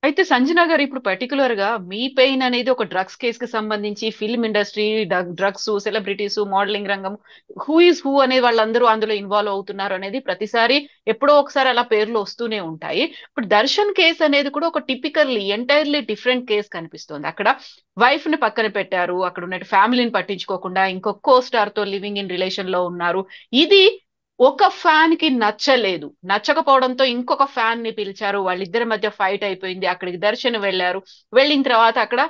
అయితే సంజన గారు ఇప్పుడు పర్టికులర్ గా మీ పెయిన్ అనేది ఒక డ్రగ్స్ కేస్ కి సంబంధించి film industry, drugs, celebrities, modelling రంగం, హూ ఇస్ హూ అనే వాళ్ళందరూ అందులో ఇన్వాల్వ్ అవుతున్నారు అనేది ప్రతిసారి ఎప్పుడో ఒకసారి అలా పేర్లు వస్తూనే ఉంటాయి. ఇప్పుడు దర్శన్ కేస్ అనేది కూడా ఒక టిపికల్లీ ఎంటైర్లీ డిఫరెంట్ కేస్ కనిపిస్తుంది. అక్కడ వైఫ్ ని పక్కన పెట్టారు, అక్కడ ఉన్న ఫ్యామిలీని పట్టించుకోకుండా ఇంకొక కో స్టార్ తో లివింగ్ ఇన్ రిలేషన్ లో ఉన్నారు. ఇది ఒక ఫ్యాన్ కి నచ్చలేదు, నచ్చకపోవడంతో ఇంకొక ఫ్యాన్ ని పిలిచారు, వాళ్ళిద్దరి మధ్య ఫైట్ అయిపోయింది, అక్కడికి దర్శన్ వెళ్ళారు. వెళ్ళిన తర్వాత అక్కడ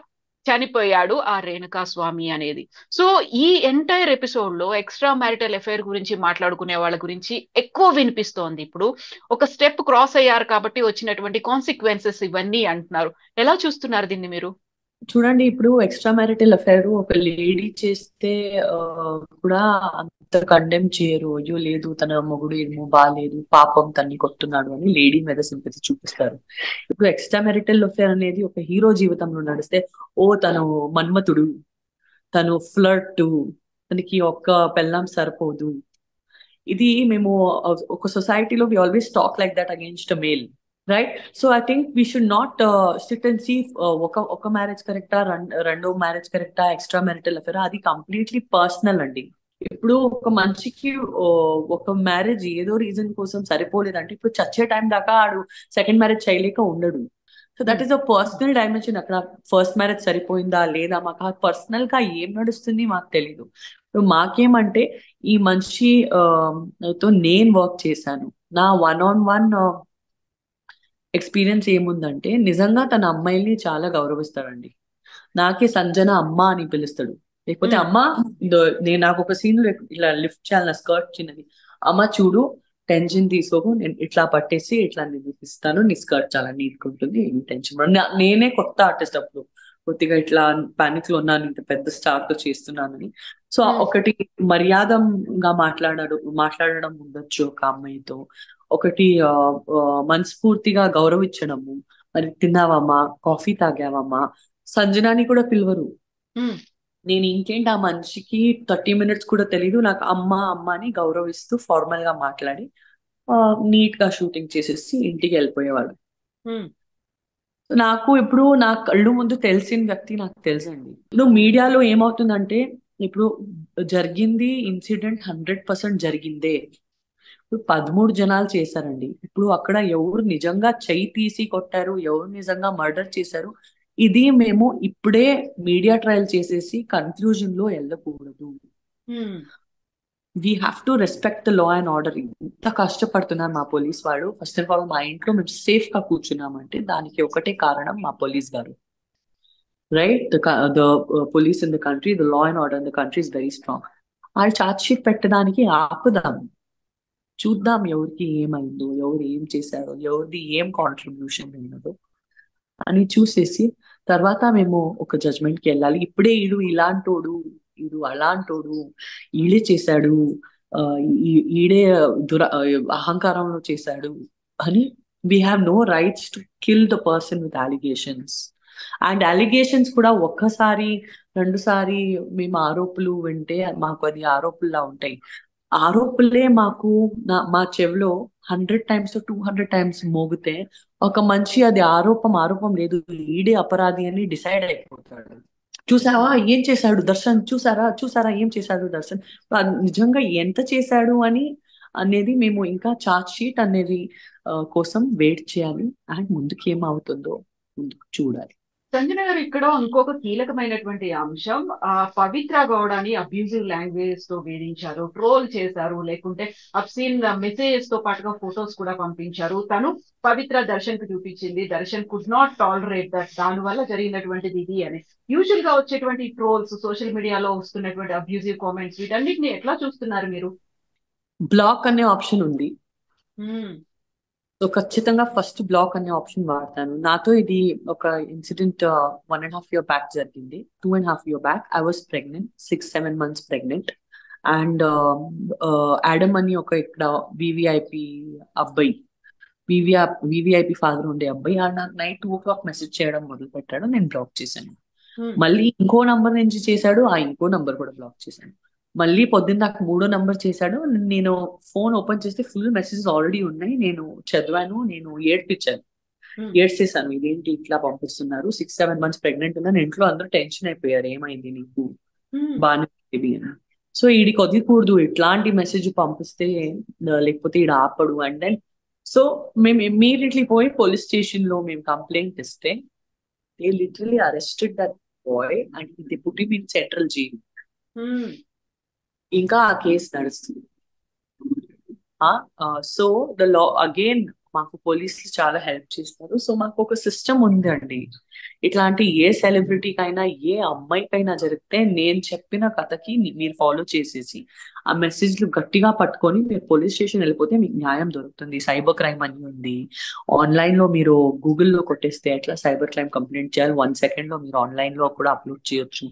చనిపోయాడు ఆ రేణుకా స్వామి అనేది. సో ఈ ఎంటైర్ ఎపిసోడ్ లో ఎక్స్ట్రా మ్యారిటల్ అఫైర్ గురించి మాట్లాడుకునే వాళ్ళ గురించి ఎక్కువ వినిపిస్తోంది. ఇప్పుడు ఒక స్టెప్ క్రాస్ అయ్యారు కాబట్టి వచ్చినటువంటి కాన్సిక్వెన్సెస్ ఇవన్నీ అంటున్నారు. ఎలా చూస్తున్నారు దీన్ని మీరు? చూడండి, ఇప్పుడు ఎక్స్ట్రా మ్యారిటల్ అఫైర్ ఒక లేడీ చేస్తే ఆ, కూడా అంత కండెమ్ చేయరు. అయ్యో లేదు, తన మొగుడు ఏమో బాగాలేదు, పాపం తన్ని కొట్టున్నాడు అని లేడీ మీద సింపతి చూపిస్తారు. ఇప్పుడు ఎక్స్ట్రా మ్యారిటల్ అఫైర్ అనేది ఒక హీరో జీవితంలో నడిస్తే, ఓ తను మన్మథుడు, తను ఫ్లర్ట్, తనకి ఒక్క పెళ్ళాం సరిపోదు. ఇది మేము ఒక సొసైటీలో we always talk like that against a male, right? So I think we should not sit and see ఒక మ్యారేజ్ కరెక్టా, రెండో మ్యారేజ్ కరెక్టా, ఎక్స్ట్రా మ్యారిటల్ అఫేర్, అది కంప్లీట్లీ పర్సనల్ అండి. ఇప్పుడు ఒక మనిషికి ఒక మ్యారేజ్ ఏదో రీజన్ కోసం సరిపోలేదంటే, ఇప్పుడు చచ్చే టైం దాకా ఆడు సెకండ్ మ్యారేజ్ చేయలేక ఉండడు. So that um, is a personal dimension. అక్కడ ఫస్ట్ మ్యారేజ్ సరిపోయిందా లేదా, మాకు పర్సనల్ గా ఏం నడుస్తుంది మాకు తెలీదు. ఇప్పుడు మాకేమంటే, ఈ మనిషి తో నేను వర్క్ చేశాను. నా వన్ ఆన్ వన్ ఎక్స్పీరియన్స్ ఏముందంటే, నిజంగా తన అమ్మాయిల్ని చాలా గౌరవిస్తాడండి. నాకే సంజన అమ్మ అని పిలుస్తాడు. లేకపోతే ఉమ్, అమ్మ, నేను నాకు ఒక సీన్ ఇలా లిఫ్ట్ చేయాలి, నా స్కర్ట్ చిన్నది, అమ్మ చూడు, టెన్షన్ తీసుకోకు, నేను ఇట్లా పట్టేసి ఇట్లా నేను ఇస్తాను, నీ స్కర్ట్ చాలా నీట్ గా ఉంటుంది, ఏం టెన్షన్ నేనే కొత్త ఆర్టిస్ట్ అప్పుడు, కొద్దిగా ఇట్లా పానిక్ లో ఉన్నాను, ఇంత పెద్ద స్టార్ తో చేస్తున్నానని. సో ఉమ్, ఒకటి మర్యాదగా మాట్లాడడం ఉండొచ్చు ఒక అమ్మాయితో. ఒకటి మనస్ఫూర్తిగా గౌరవించడము. మరి తిన్నావమ్మా, కాఫీ తాగావమ్మా, సంజనాని కూడా పిలవరు. ఉమ్. నేను ఇంకేంటి, ఆ మనిషికి 30 మినిట్స్ కూడా తెలీదు, నాకు అమ్మ అమ్మ అని గౌరవిస్తూ ఫార్మల్ గా మాట్లాడి నీట్ గా షూటింగ్ చేసేసి ఇంటికి వెళ్ళిపోయేవాడు. ఉమ్. నాకు ఇప్పుడు నా కళ్ళు ముందు తెలిసిన వ్యక్తి నాకు తెలుసండి. ఇప్పుడు మీడియాలో ఏమవుతుందంటే, ఇప్పుడు జరిగింది ఇన్సిడెంట్ 100% జరిగిందే. ఇప్పుడు 13 జనాలు చేశారండి. ఇప్పుడు అక్కడ ఎవరు నిజంగా చెయ్యి తీసి కొట్టారు, ఎవరు నిజంగా మర్డర్ చేశారు, ఇది మేము ఇప్పుడే మీడియా ట్రయల్ చేసేసి కన్క్లూజన్ లో వెళ్ళకూడదు. Um. We have to respect the law and order. ఇంత కష్టపడుతున్నారు మా పోలీస్ వాడు. ఫస్ట్ ఆఫ్ ఆల్, మా ఇంట్లో మేము సేఫ్ గా కూర్చున్నామంటే దానికి ఒకటే కారణం మా పోలీస్ గారు, right? The police in the country, the law and order in the country is very strong. వాళ్ళు ఛార్జ్ షీట్ పెట్టడానికి ఆపుదాం, చూద్దాం ఎవరికి ఏమైందో, ఎవరు ఏం చేశారో, ఎవరిది ఏం కాంట్రిబ్యూషన్ ఉన్నదో అని చూసేసి తర్వాత మేము ఒక జడ్జ్మెంట్ కి వెళ్ళాలి. ఇప్పుడే ఈడు ఇలాంటోడు, ఈడు అలాంటోడు, ఈడే చేశాడు, ఆ, ఈడే అహంకారంలో చేశాడు అని, we have no rights to kill the person with allegations. And allegations కూడా ఒక్కసారి రెండుసారి మేము ఆరోపణలు వింటే మాకు అది ఆరోపణలా ఉంటాయి. ఆరోపణలే మాకు మా చెవిలో 100 టైమ్స్ 200 టైమ్స్ మోగితే, ఒక మనిషి అది ఆరోపం ఆరోపం లేదు, ఈడే అపరాధి అని డిసైడ్ అయిపోతాడు. చూసావా ఏం చేశాడు దర్శన్, చూసారా చూసారా ఏం చేశాడు దర్శన్, నిజంగా ఎంత చేశాడు అని అనేది మేము ఇంకా చార్జ్ షీట్ అనేది కోసం వెయిట్ చేయాలి. అండ్ ముందుకు ఏమవుతుందో ముందుకు చూడాలి. సంజన గారు, ఇక్కడ ఇంకొక కీలకమైనటువంటి అంశం, పవిత్ర గౌడని అబ్యూజివ్ లాంగ్వేజ్ తో వేధించారు, ట్రోల్ చేశారు, లేకుంటే అబ్సీన్ మెసేజెస్ తో పాటుగా ఫొటోస్ కూడా పంపించారు. తను పవిత్ర దర్శన్ కు చూపించింది, Darshan could not tolerate that, దాని వల్ల జరిగినటువంటిది ఇది అని. యూజువల్ గా వచ్చేటువంటి ట్రోల్స్, సోషల్ మీడియాలో వస్తున్నటువంటి అబ్యూజివ్ కామెంట్స్, వీటన్నిటిని ఎట్లా చూస్తున్నారు మీరు? బ్లాక్ అనే ఆప్షన్ ఉంది. ఉమ్, సో ఖచ్చితంగా ఫస్ట్ బ్లాక్ అనే ఆప్షన్ వాడతాను. నాతో ఇది ఒక ఇన్సిడెంట్ 1.5 year బ్యాక్ జరిగింది. 2.5 year back I was pregnant, 6-7 months pregnant. And Adam అని ఒక ఇక్కడ వివిఐపి అబ్బాయి, వివిఐపి ఫాదర్ ఉండే అబ్బాయి, ఆ నాకు నైట్ 2 o'clock మెసేజ్ చేయడం మొదలు పెట్టాడు, నేను బ్లాక్ చేశాను. ఉమ్, మళ్ళీ ఇంకో నంబర్ నుంచి చేశాడు, ఆ ఇంకో నంబర్ కూడా బ్లాక్ చేశాను. మళ్ళీ పొద్దున్న నాకు మూడో నంబర్ చేశాడు. నేను ఫోన్ ఓపెన్ చేస్తే ఫుల్ మెసేజెస్ ఆల్రెడీ ఉన్నాయి, నేను చదివాను, నేను ఏడ్పించాను. ఏడ్చేసాను, ఇదేంటి ఇట్లా పంపిస్తున్నారు, 6-7 months ప్రెగ్నెంట్ ఉన్నాను, ఇంట్లో అందరూ టెన్షన్ అయిపోయారు, ఏమైంది నీకు, బాగానే ఉంది అని. సో ఈడికి వదిలికూడదు, ఇట్లాంటి మెసేజ్ పంపిస్తే లేకపోతే ఈడ ఆపడు. అండ్ దెన్ సో మేము ఇమ్మీడియట్లీ పోయి పోలీస్ స్టేషన్ లో మేము కంప్లైంట్ ఇస్తే they literally arrested that boy and they put him in central jail. ఇంకా ఆ కేసు నడుస్తుంది. సో ద లా అగైన్ మాకు పోలీసులు చాలా హెల్ప్ చేస్తారు. సో మాకు ఒక సిస్టమ్ ఉంది అండి. ఇట్లాంటి ఏ సెలబ్రిటీకైనా ఏ అమ్మాయికైనా జరిగితే నేను చెప్పిన కథకి మీరు ఫాలో చేసేసి ఆ మెసేజ్లు గట్టిగా పట్టుకొని మీరు పోలీస్ స్టేషన్ వెళ్ళిపోతే మీకు న్యాయం దొరుకుతుంది. సైబర్ క్రైమ్ అని ఉంది ఆన్లైన్ లో, మీరు గూగుల్లో కొట్టేస్తే ఎట్లా సైబర్ క్రైమ్ కంప్లైంట్ చేయాలి 1 second లో మీరు ఆన్లైన్ లో కూడా అప్లోడ్ చేయొచ్చు.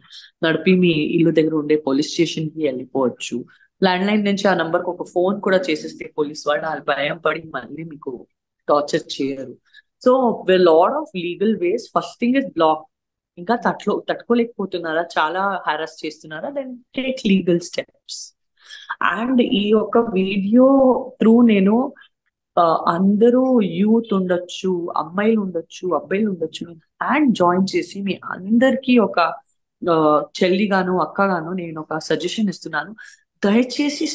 నడిపి మీ ఇల్లు దగ్గర ఉండే పోలీస్ స్టేషన్ కి వెళ్ళిపోవచ్చు. ల్యాండ్ లైన్ నుంచి ఆ నంబర్ కు ఒక ఫోన్ కూడా చేసేస్తే పోలీస్ వాళ్ళు వాళ్ళు భయం పడి మళ్ళీ మీకు టార్చర్ చేయరు. So lot of legal ways. First thing is block. ఇంకా తట్టుకోలేకపోతున్నారా, చాలా హారాస్ చేస్తున్నారా, then take legal steps. And ఈ యొక్క వీడియో త్రూ నేను అందరూ యూత్ ఉండొచ్చు, అమ్మాయిలు ఉండొచ్చు, అబ్బాయిలు ఉండొచ్చు, హ్యాండ్ జాయిన్ చేసి మీ అందరికీ ఒక చెల్లిగాను అక్కగాను నేను ఒక సజెషన్ ఇస్తున్నాను. దయచేసి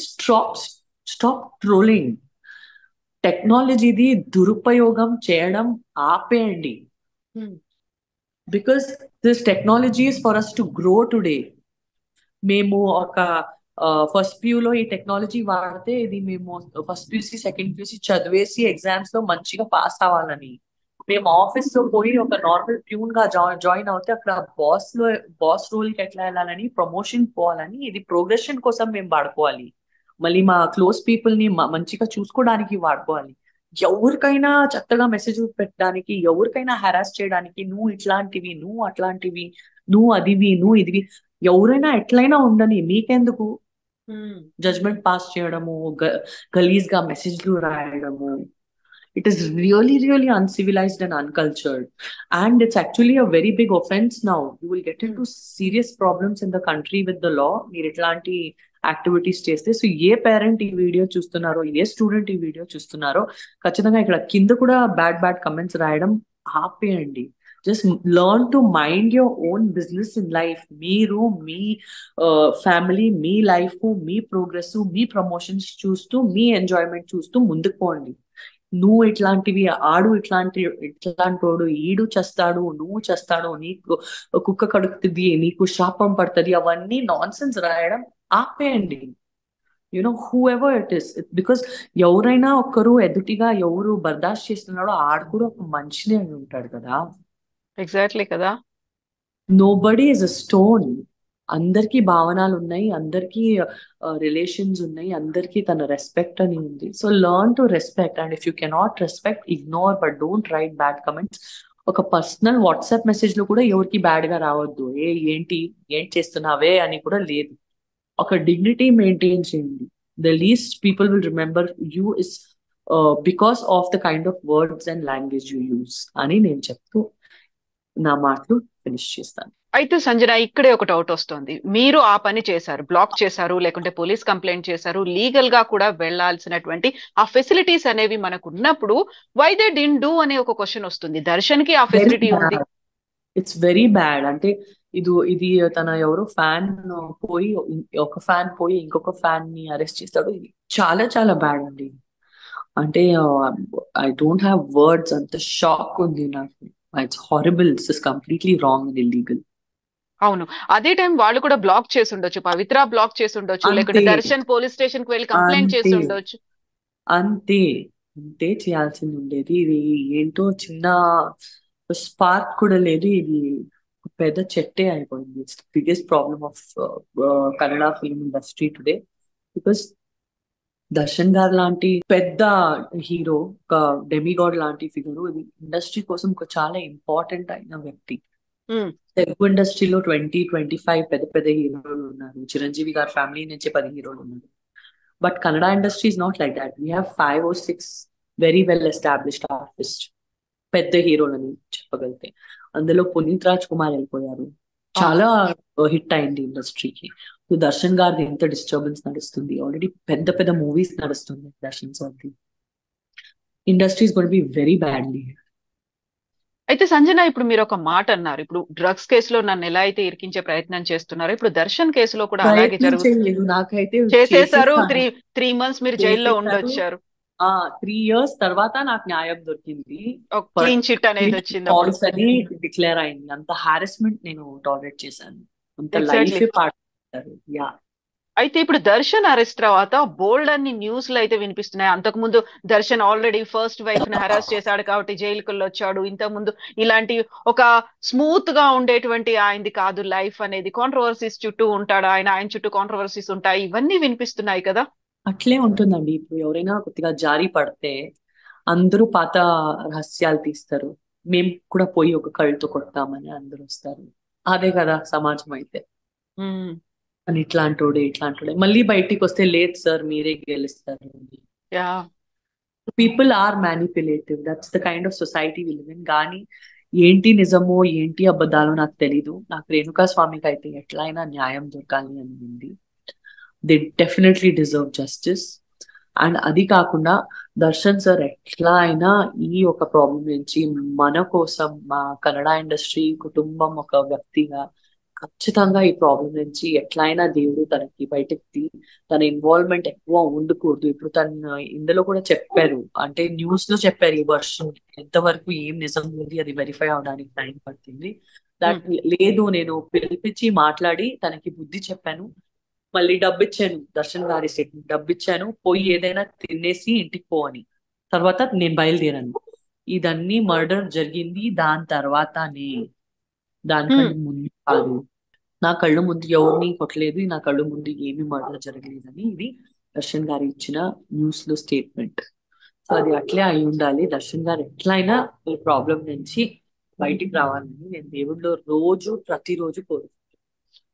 స్టాప్ ట్రోలింగ్. టెక్నాలజీది దురుపయోగం చేయడం ఆపేయండి. Because this technology is for us to grow today. మేము ఒక ఫస్ట్ లో ఈ టెక్నాలజీ వాడితే ఇది మేము ఫస్ట్ PUC సెకండ్ PUC చదివేసి ఎగ్జామ్స్ లో మంచిగా పాస్ అవ్వాలని, మేము ఆఫీస్ లో పోయి ఒక నార్మల్ ప్యూన్ గా జాయిన్ అవుతే అక్కడ బాస్ రోల్ కి ఎట్లా వెళ్ళాలని, ప్రమోషన్ పోవాలని, ఇది ప్రోగ్రెషన్ కోసం మేము వాడుకోవాలి. మళ్ళీ మా క్లోజ్ పీపుల్ ని మంచిగా చూసుకోవడానికి వాడుకోవాలి. ఎవరికైనా చెత్తగా మెసేజ్ పెట్టడానికి, ఎవరికైనా హెరాస్ చేయడానికి, నువ్వు ఇట్లాంటివి, నువ్వు అట్లాంటివి, నువ్వు అదివి, నువ్వు ఇదివి, ఎవరైనా ఎట్లయినా ఉండని, మీకెందుకు జడ్జ్మెంట్ పాస్ చేయడము, గలీజ్ గా మెసేజ్లు రాయడము. It is really uncivilized and uncultured, and it's actually a very big offense now. You will get into serious problems in the country with the law మీరు ఇట్లాంటి యాక్టివిటీస్ చేస్తే. సో ఏ పేరెంట్ ఈ video చూస్తున్నారో, ఏ స్టూడెంట్ ఈ video చూస్తున్నారో, ఖచ్చితంగా ఇక్కడ కింద కూడా బ్యాడ్ కమెంట్స్ రాయడం ఆపేయండి. Just learn to mind your own business in life. మీరు మీ ఫ్యామిలీ, మీ లైఫ్, మీ ప్రోగ్రెస్, మీ ప్రమోషన్స్ చూస్తూ, మీ ఎంజాయ్మెంట్ చూస్తూ ముందుకు పోండి. నువ్వు ఇట్లాంటివి, ఆడు ఇట్లాంటోడు, ఈడు చేస్తాడు, నువ్వు చేస్తాడు, నీకు కుక్క కడుగుతుంది, నీకు శాపం పడుతుంది, అవన్నీ నాన్ సెన్స్ రాయడం ఆపేయండి. Who ever it is. Because ఎవరైనా ఒక్కరు ఎదుటిగా ఎవరు బర్దాష్ చేస్తున్నాడో ఆడు కూడా ఒక మనిషినే అని ఉంటాడు కదా. ఎగ్జాక్ట్లీ కదా. Nobody is a stone. అందరికీ భావనలు ఉన్నాయి, అందరికీ రిలేషన్స్ ఉన్నాయి, అందరికీ తన రెస్పెక్ట్ అని ఉంది. So learn to respect. And if you cannot respect, ignore, but don't write bad comments. ఒక పర్సనల్ వాట్సాప్ మెసేజ్ లో కూడా ఎవరికి బ్యాడ్ గా రావద్దు. ఏం చేస్తున్నావే అని కూడా లేదు. ఒక డిగ్నిటీ మెయింటైన్ చేయండి. The least people will remember you is because of the kind of words and language you use అని నేను చెప్తూ నా మాటలు ఫినిష్ చేస్తాను. అయితే సంజన, ఇక్కడే ఒక డౌట్ వస్తుంది. మీరు ఆ పని చేశారు, బ్లాక్ చేశారు, లేకుంటే పోలీస్ కంప్లైంట్ చేశారు, లీగల్ గా కూడా వెళ్లాల్సినటువంటి ఆ ఫెసిలిటీస్ అనేవి మనకు ఉన్నప్పుడు వై దే డిడ్ంట్ డూ అనే ఒక క్వశ్చన్ వస్తుంది. దర్శన్ కి ఆ ఫెసిలిటీ ఉంది. It's very bad. అంటే ఇది తన ఎవరో ఫ్యాన్ పోయి, ఒక ఫ్యాన్ పోయి ఇంకొక ఫ్యాన్ ని అరెస్ట్ చేస్తాడు. ఇది చాలా చాలా బ్యాడ్ అండి. అంటే ఐ డోంట్ హ్యావ్ వర్డ్స్. అంత షాక్ ఉంది నాకు. It's horrible. It's completely wrong and illegal. అవును, అదే టైం వాళ్ళు కూడా బ్లాక్ చేసి ఉండొచ్చు, పవిత్ర బ్లాక్ చేసి ఉండొచ్చు, లేకుంటే దర్శన్ పోలీస్ స్టేషన్ కి వెళ్ళి కంప్లైంట్ చేసి ఉండొచ్చు. అంతే చేయాల్సింది ఉండేది. ఇది ఏంటో చిన్న స్పార్క్ కూడా లేదు. ఇది పెద్ద చెట్టే అయిపోయింది. It's biggest problem of Kannada film industry today. Because Darshan గారు లాంటి పెద్ద హీరో, ఒక డెమిగాడ్ లాంటి ఫిగర్, ఇది ఇండస్ట్రీ కోసం ఒక చాలా ఇంపార్టెంట్ అయిన వ్యక్తి. తెలుగు ఇండస్ట్రీలో 20-25 పెద్ద హీరోలు ఉన్నారు. చిరంజీవి గారి ఫ్యామిలీ నుంచి 10 హీరోలు ఉన్నారు. But Kannada industry is not like that. We have 5 or 6 very well established artist, పెద్ద హీరోలని చెప్పగలిగితే. అందులో పునీత్ రాజ్ కుమార్ వెళ్ళిపోయారు, చాలా హిట్ అయింది ఇండస్ట్రీకి. దర్శన్ గారిది ఎంత డిస్టర్బెన్స్ నడుస్తుంది. ఆల్రెడీ పెద్ద మూవీస్ నడుస్తుంది దర్శన్ సార్ది. Industry is going to be very badly. అయితే సంజన, ఇప్పుడు మీరు ఒక మాట అన్నారు, ఇప్పుడు డ్రగ్స్ కేసులో నన్ను ఎలా అయితే ఇరికించే ప్రయత్నం చేస్తున్నారో ఇప్పుడు దర్శన్ కేసులో కూడా అలాగే ప్రయత్నం చేయలేదు, నాకైతే చేసేసారు. చేసేసాను. 3 months మీరు జైల్లో చేసేసారు. ఉండొచ్చారు. 3 years తర్వాత నాకు న్యాయం దొరికింది. ఒక క్లీన్ చిట్ అనేది వచ్చింది అప్పుడు. ఫాల్స్ అని డిక్లేర్ అయింది. అంత హారెస్మెంట్ నేను టాలరేట్ చేశాను, అంత ఎగ్జాక్ట్లీ. లైఫ్ పాడారు. యా. అయితే ఇప్పుడు దర్శన్ అరెస్ట్ తర్వాత బోల్డ్ అన్ని న్యూస్లు అయితే వినిపిస్తున్నాయి. అంతకుముందు దర్శన్ ఆల్రెడీ ఫస్ట్ వైఫ్ ని హరాస్ చేశాడు కాబట్టి జైలుకి వచ్చాడు. ఇంతకుముందు ఇలాంటి ఒక స్మూత్ గా ఉండేటువంటి ఆయనది కాదు లైఫ్ అనేది, కాంట్రవర్సీస్ చుట్టూ ఉంటాడు ఆయన, ఆయన చుట్టూ కాంట్రవర్సీస్ ఉంటాయి, ఇవన్నీ వినిపిస్తున్నాయి కదా. అట్లే ఉంటుందండి. ఇప్పుడు ఎవరైనా కొద్దిగా జారి పడితే అందరూ పాత రహస్యాలు తీస్తారు. మేము కూడా పోయి ఒక కళ్ళతో కొడతామని అందరూ వస్తారు. అదే కదా సమాజం అయితే. ఉమ్, అని ఇట్లాంటోడే మళ్ళీ బయటికి వస్తే లేదు సార్ మీరే గెలుస్తారు. Yeah. People are manipulative, that's the kind of society we live in. కానీ ఏంటి నిజమో ఏంటి అబద్ధాలో నాకు తెలీదు. నాకు రేణుకా స్వామికి అయితే ఎట్లయినా న్యాయం దొరకాలి అని ఉంది. They definitely deserve justice. And అది కాకుండా దర్శన్ సార్ ఎట్లా అయినా ఈ ఒక ప్రాబ్లం నుంచి మన కోసం, మా కన్నడ ఇండస్ట్రీ కుటుంబం ఒక వ్యక్తిగా ఖచ్చితంగా ఈ ప్రాబ్లం నుంచి ఎట్లయినా దేవుడు తనకి బయటకి తన ఇన్వాల్వ్మెంట్ ఎక్కువ ఉండకూడదు. ఇప్పుడు తను ఇందులో కూడా చెప్పారు, అంటే న్యూస్ లో చెప్పారు ఈ వర్షం ఎంతవరకు ఏం నిజం ఉంది అది వెరిఫై అవడానికి టైం పడుతుంది. దట్ లేదు, నేను పిలిపించి మాట్లాడి తనకి బుద్ధి చెప్పాను, మళ్ళీ డబ్బు ఇచ్చాను, దర్శన్ గారి సెట్ డబ్బు ఇచ్చాను, పోయి ఏదైనా తినేసి ఇంటికి పో అని. తర్వాత నేను బయలుదేరాను. ఇదన్నీ మర్డర్ జరిగింది దాని తర్వాతనే, దానికంటే ముందు కాదు. నా కళ్ళు ముందు ఎవరిని కొట్టలేదు, నా కళ్ళు ముందు ఏమి మర్డర్ జరగలేదని ఇది దర్శన్ గారు ఇచ్చిన న్యూస్ లో స్టేట్మెంట్. సో అది అట్లే అయి ఉండాలి. దర్శన్ గారు ఎట్లయినా ఈ ప్రాబ్లం నుంచి బయటికి రావాలని నేను దేవుడిలో ప్రతిరోజు కోరు.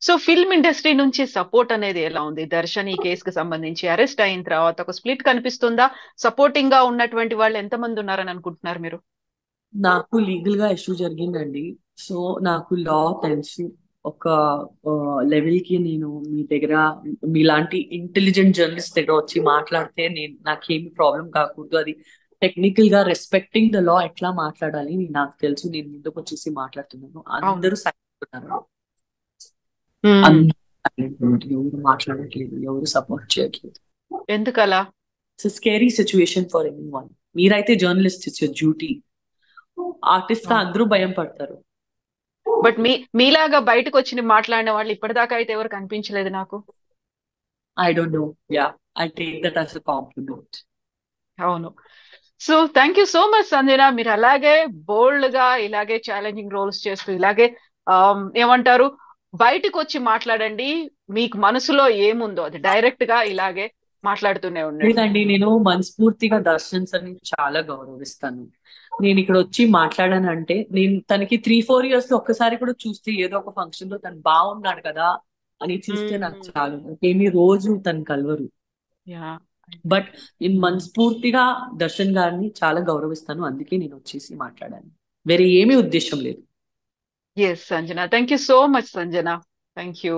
సో ఫిల్మ్ ఇండస్ట్రీ నుంచి సపోర్ట్ అనేది ఎలా ఉంది దర్శన్ ఈ కేసుకు సంబంధించి? అరెస్ట్ అయిన తర్వాత ఒక స్ప్లిట్ కనిపిస్తుందా? సపోర్టింగ్ గా ఉన్నటువంటి వాళ్ళు ఎంతమంది ఉన్నారని అనుకుంటున్నారు మీరు? నాకు లీగల్ గా ఇష్యూ జరిగిందండి. సో నాకు లా తెలుసు. ఒక లెవెల్ కి నేను మీ దగ్గర మీలాంటి ఇంటెలిజెంట్ జర్నలిస్ట్ దగ్గర వచ్చి మాట్లాడితే నాకేమి ప్రాబ్లం కాకూడదు. అది టెక్నికల్ గా రెస్పెక్టింగ్ ద లా ఎట్లా మాట్లాడాలి నాకు తెలుసు. నేను ముందుకు వచ్చేసి మాట్లాడుతున్నాను. అందరూ సైలెంట్ ఉన్నారు, అందరూ silent ఉన్నారు. ఎవరు మాట్లాడట్లేదు, ఎవరు సపోర్ట్ చేయట్లేదు. ఎందుకలా? It's scary situation for anyone. మీరైతే journalist, it's your duty. Artist గా అందరూ భయం పడతారు. బట్ మీలాగా బయటకు వచ్చి మాట్లాడిన వాళ్ళు ఇప్పటిదాకా అయితే ఎవరు కనిపించలేదు నాకు. I don't know. Yeah, I take that as a compliment. అవును. So thank you so much Sanjana. మీరు అలాగే బోల్డ్ గా ఇలాగే ఛాలెంజింగ్ రోల్స్ చేస్తూ ఇలాగే ఏమంటారు బయటకు వచ్చి మాట్లాడండి. మీకు మనసులో ఏముందో అది డైరెక్ట్ గా ఇలాగే మాట్లాడుతూనే ఉండండి. లేదండి, నేను మనస్ఫూర్తిగా దర్శన్ సార్ని చాలా గౌరవిస్తాను. నేను ఇక్కడ వచ్చి మాట్లాడానంటే నేను తనకి 3-4 years లో ఒక్కసారి కూడా చూస్తే ఏదో ఒక ఫంక్షన్ లో తను బాగున్నాడు కదా అని చూస్తే నాకు చాలు. ఏమి రోజు తను కలవరు. బట్ నేను మనస్ఫూర్తిగా దర్శన్ గారిని చాలా గౌరవిస్తాను. అందుకే నేను వచ్చేసి మాట్లాడాను, వేరే ఏమీ ఉద్దేశం లేదు. Yes Sanjana, thank you so much Sanjana. Thank you.